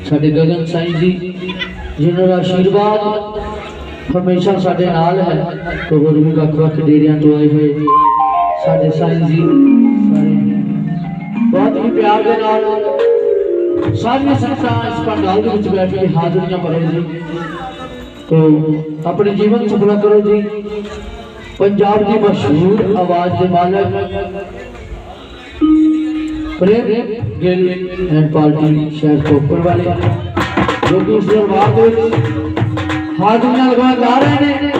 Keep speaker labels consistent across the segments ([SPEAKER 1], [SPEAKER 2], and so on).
[SPEAKER 1] साडे गगन साईं जी जिन्होंने आशीर्वाद हमेशा साडे नाल है। तो होर भी वख-वख डेरियां तो आए हुए साडे साईं जी सारे बहुत ही प्यार के नाल सारियां संगतां इस पंडाल दे विच बैठ के हाज़रियां भरो जी। तो अपने जीवन सफला करो जी। पंजाब की मशहूर आवाज के मालक प्रेम गिल एंड पार्टी शहर कोपर वाले जो कि इस दरबार हाज़रियां लगा ला रहे हैं।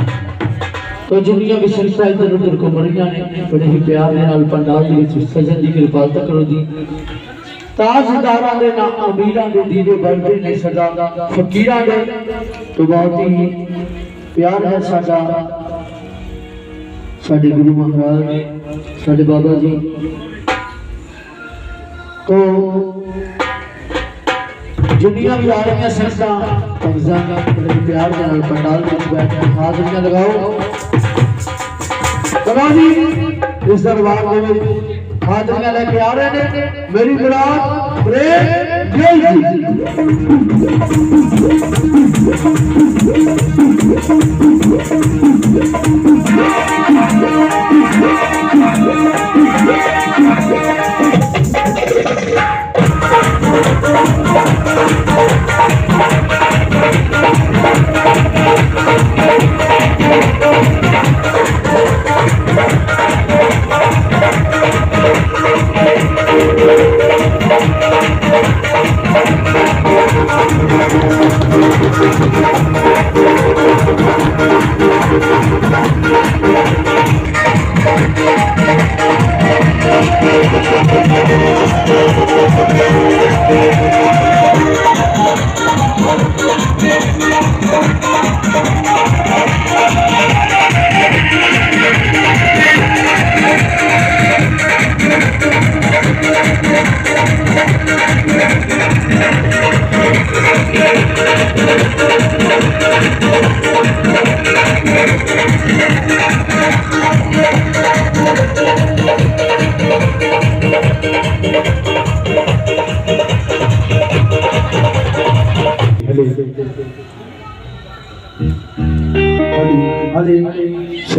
[SPEAKER 1] तो जिन्नियां भी संगतां इधर उधर को मरियां ने बड़े ही प्यार के नाल पंडाल दे विच सजन की कृपालता करो जी। ताजदारां दे नाम अमीरां दे दीदे बढ़दे ने सदा फकीरां दे। तो बहुत ही प्यार है साडा साडे गुरु महाराज साडे बाबा जी। तो जिन्नियां भी आ रही संगतां बड़े प्यार के नाल पंडाल में बैठ के हाज़रियां लगाओ। चलो जी इस दरबार में हाज़रियां लेके आ रहे हैं मेरी मुराद प्रेम गिल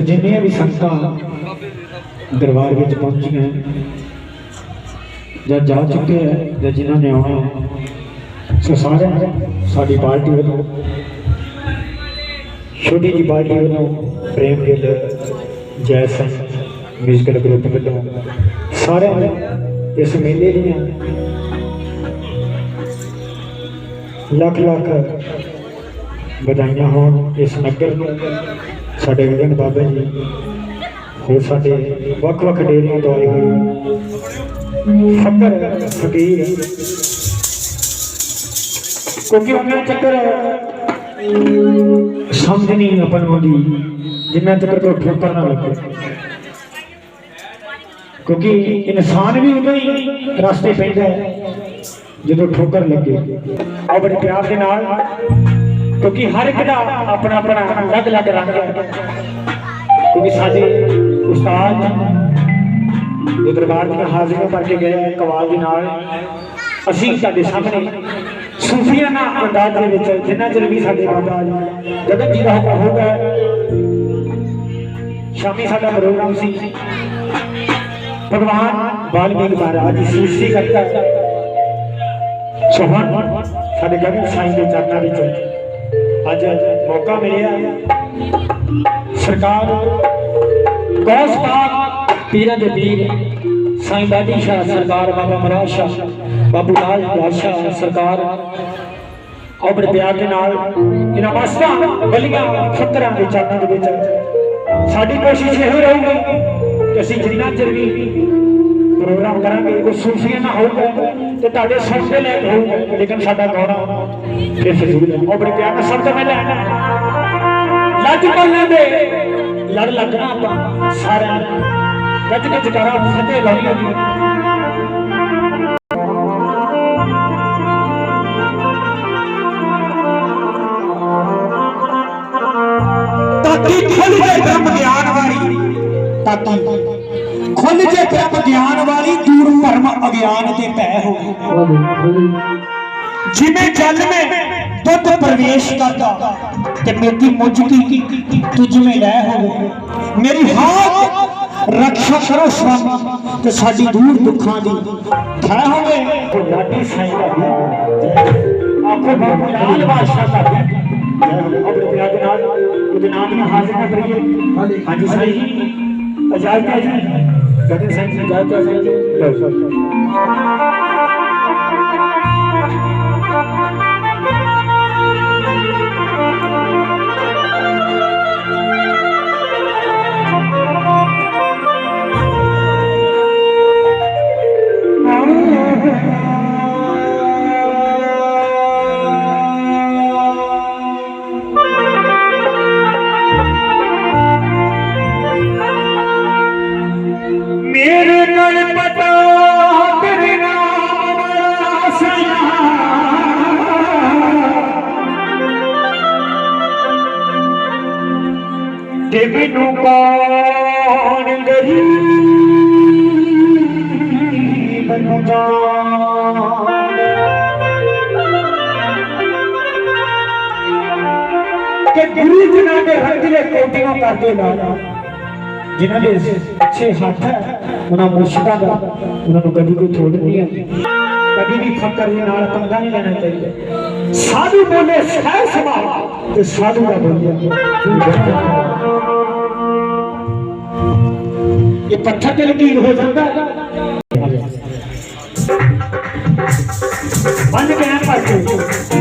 [SPEAKER 1] जिन्नियां भी संगतां दरबार में पहुंचियां या जा चुके हैं या जिन्होंने आना सो सारे साडी पार्टी वालों छोटी जी पार्टी वालों प्रेम गिल जय सिंह म्यूजिकल ग्रुप वालों सारे इस मेले दी लख लख बधाइयां होन इस नगर को साडे गगन बाबा जी होर साडे वख वख डेरियां तो आए हुए फकर फकीर क्योंकि उन्हें चक्कर समझ नहीं अपन होती जिन्ना चक्कर को ठोकर ना लगे। क्योंकि इंसान भी उदों ही रास्ते पैंदा है जो ठोकर लगे। और बड़े प्यार के नाल क्योंकि हर एक का अपना अपना अलग अलग रंग है। क्योंकि साडे उस्ताद जो दरबार में हाज़रियां भर के गए कवाल के नाल असीं साडे सामने सूफियाना अंदाज दे विच जिन्ना चਿਰ भी साडे बाबा गगन जी का हुक्म होगा शामी साडा प्रोग्राम सी भगवान वाल्मीकि महाराज की सूफी करता चौहान साडे गगन साईं के चरणों विच अज मौका मिले सरकार गौस पाक पीरां दे पीर साईं बादी शाह सरकार बाबा महाराज शाह बाबू लाल बादशाह सरकार और बड़े प्यार के नाल इन्हां मस्तां बलियां फकरां दे चरणों दे विच साडी कोशिश यही रहूगी कि असीं जिन्ना चिर भी प्रोग्राम करांगे वो सूफियां ना होगा तो तुहाडे सुनदे लायक होगा लेकिन साडा गाना फिर फजूल है। और बड़े प्यार नाल सब तो मैं लैना लज बोलने दे लड़ लगना आपां सारे गज गज करा फतेह लाउणी होगी। ताकि खुल जाए ब्रह्म ज्ञान वाली ताकि खुल जे ब्रह्म ज्ञान वाली दूर भरम अज्ञान ते पै हो जिमें जल में दुध प्रवेश करता ते मेरी मुझ की तुझ में लय हो मेरी हाथ रक्षा करो स्वामी ते साडी दूर दुखां दी खै होवे लाडी साईं दा आखो लाल बादशाह दा अपने प्यार के नाल उहदे नाम दी हाजिर करिए हां जी साईं जी इजाजत है जी कहते साईं जी इजाजत है साईं जी मैनू कौन गरीब नूं कि गुरु जिन्हां दे रंगले कोटियां करदे ला जिन्हां दे अच्छे हाथ है उन्हां मुर्शिदां दा उन्हां नूं कभी कोई थोड़ नहीं आती कभी भी फकर दे नाल पंगा नहीं लेना चाहिए साधु बोले सह सभा ते साधु दा बोलिया ये पत्थर ते लकीर हो जाता है बंद के हैं पास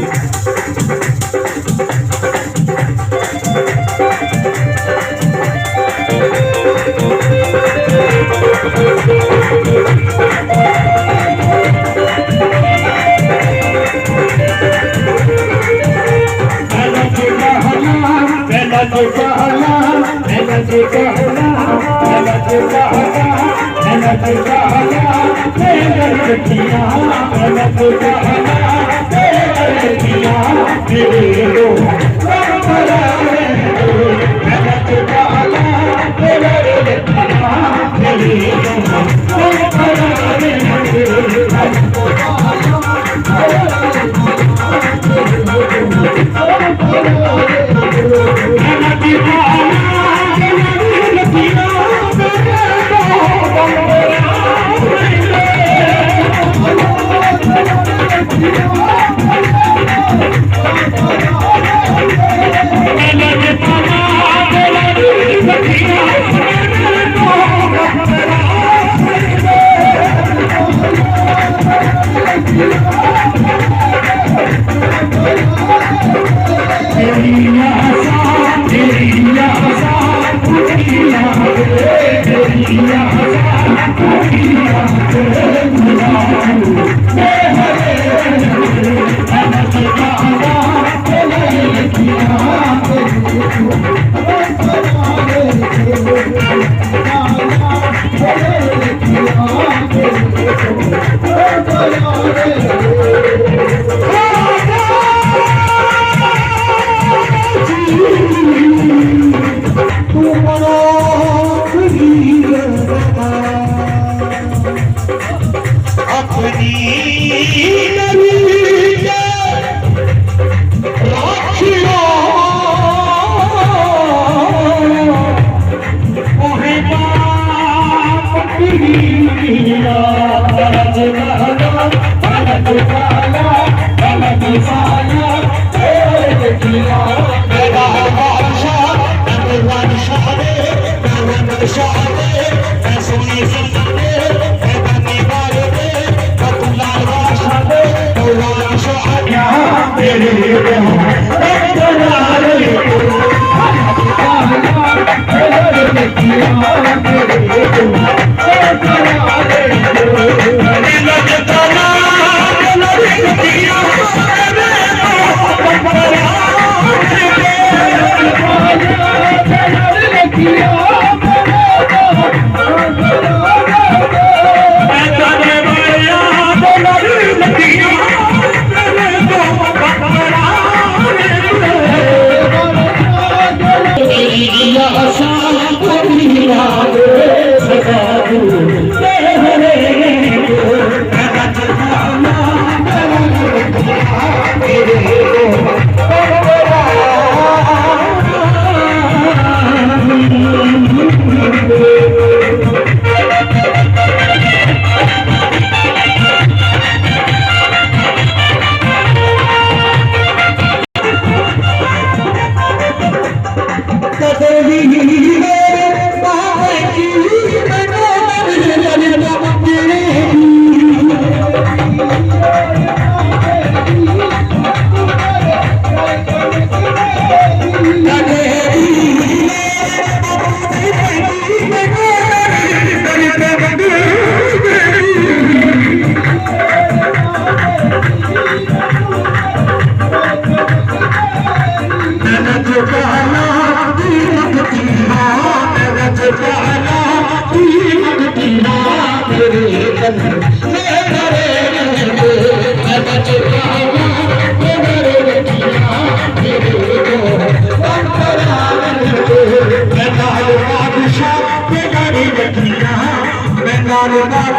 [SPEAKER 2] Yeah.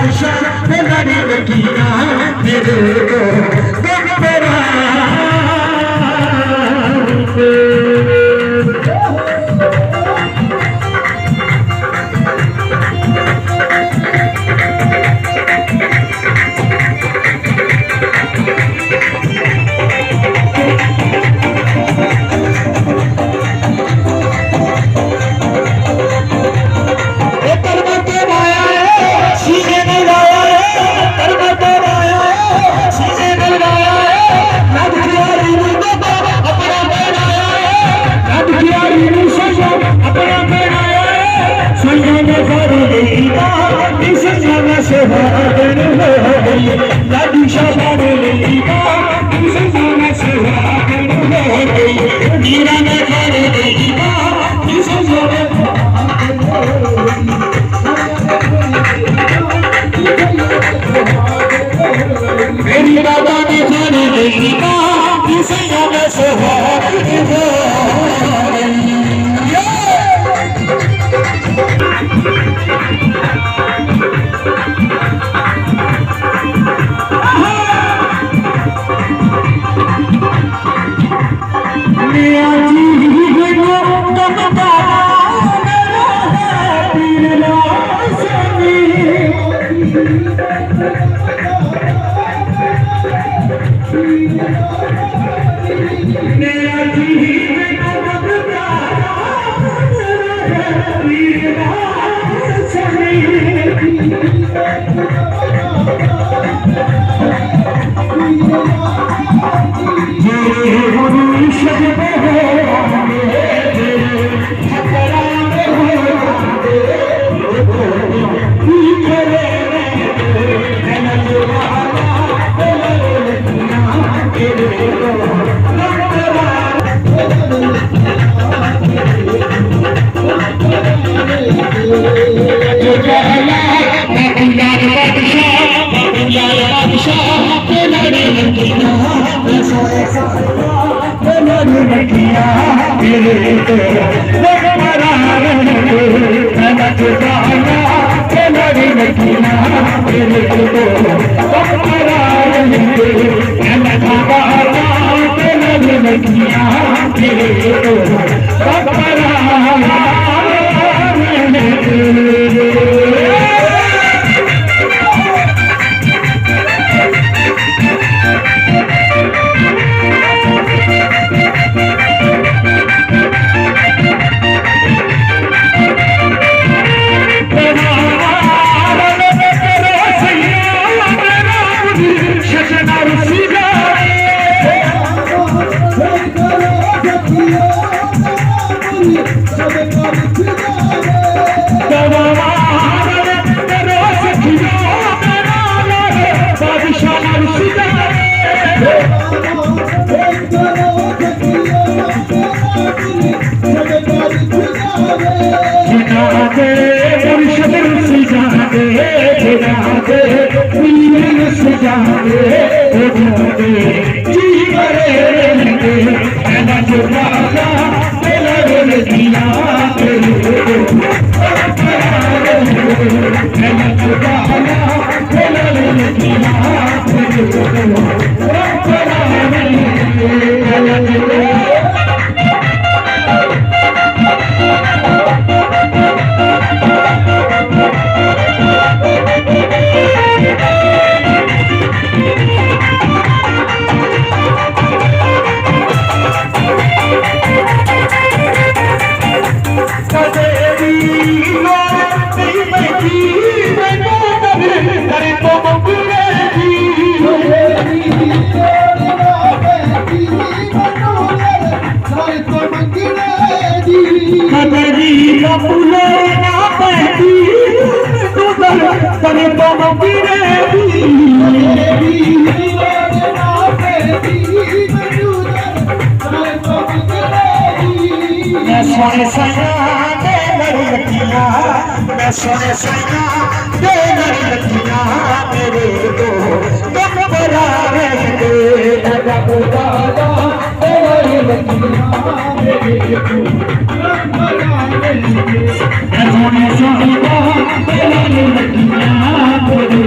[SPEAKER 1] बादशाह लड़ी लगिया मेरे को गब्बरा मेरी बाबा ने जाने नहीं सोने सैया दे लड़कियां मेरे को गब्बरा दे गब्बरा सोने सैया दे लड़कियां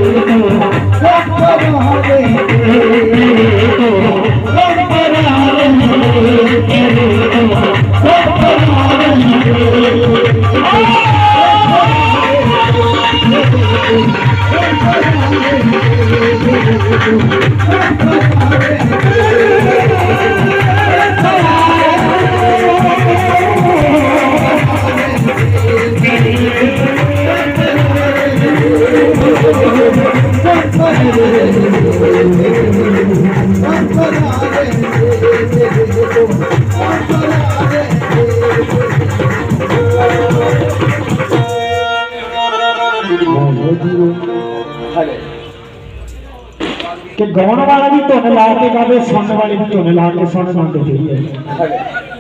[SPEAKER 1] कि गाने वाला भी धुन ला के गावे, सुनने वाले भी धुन ला के सुन मंगते है।